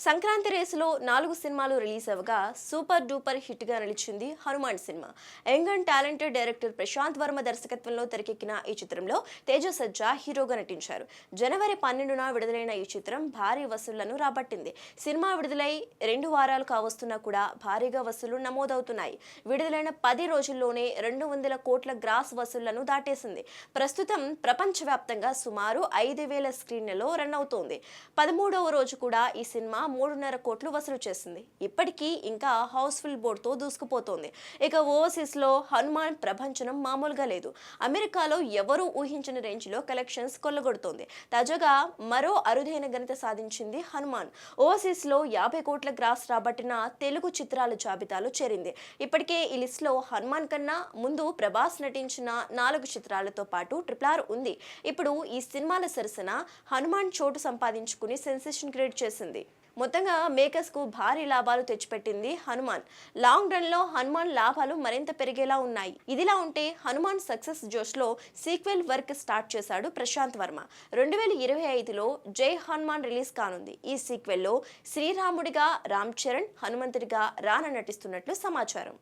సంక్రాంతి రేసులో 4 సినిమాలు రిలీజ్ అవ్వగా సూపర్ డూపర్ హిట్ గా నిలిచింది హనుమాన్ సినిమా. Young and talented director Prasanth Varma దర్శకత్వంలో తెరకెక్కిన ఈ చిత్రంలో తేజ సజ్జా హీరోగా నటించారు. జనవరి 12న విడుదలైన ఈ చిత్రం భారీ వసూళ్లను రాబట్టింది. సినిమా విడుదలై 2 వారాలు కావస్తున్నా కూడా భారీగా వసూళ్లు నమోదవుతున్నాయి. విడుదలైన 10 రోజుల్లోనే 200 కోట్ల గ్రాస్ వసూళ్లను దాటేసింది. ప్రస్తుతం ప్రపంచవ్యాప్తంగా సుమారు 5,000 స్క్రీన్లలో రన్ అవుతోంది. 13వ రోజు కూడా ఈ సినిమా 3.5 కోట్లు వసూలు చేసింది. ఇప్పటికీ ఇంకా హౌస్ఫుల్ బోర్డుతో దూసుకుపోతోంది. ఇక ఓవర్సీస్ లో హనుమాన్ ప్రభంజనం మామూలుగా లేదు. అమెరికాలో ఎవరూ ఊహించని రేంజ్ లో కలెక్షన్స్ కొల్లగొడుతోంది. తాజాగా మరో అరుదైన ఘనత సాధించింది హనుమాన్. ఓవర్సీస్ లో 50 కోట్ల గ్రాస్ రాబట్టిన తెలుగు చిత్రాల జాబితాలో చేరింది. ఇప్పటికే ఈ లిస్ట్ లో హనుమాన్ కన్నా ముందు ప్రభాస్ నటించిన 4 చిత్రాలతో పాటు RRR ఉంది. ఇప్పుడు ఈ సినిమాల సరసన హనుమాన్ చోటు సంపాదించుకుని సెన్సేషన్ క్రియేట్ చేసింది. మొత్తంగా మేకర్స్ కు భారీ లాభాలు తెచ్చిపెట్టింది హనుమాన్. లాంగ్ రన్ లో హనుమాన్ లాభాలు మరింత పెరిగేలా ఉన్నాయి. ఇదిలా ఉంటే హనుమాన్ సక్సెస్ జోష్ లో సీక్వెల్ వర్క్ స్టార్ట్ చేశాడు ప్రశాంత్ వర్మ. 2025లో జై హనుమాన్ రిలీజ్ కానుంది. ఈ సీక్వెల్ లో శ్రీరాముడిగా రామ్ చరణ్, హనుమంతుడిగా రానా నటిస్తున్నట్లు సమాచారం.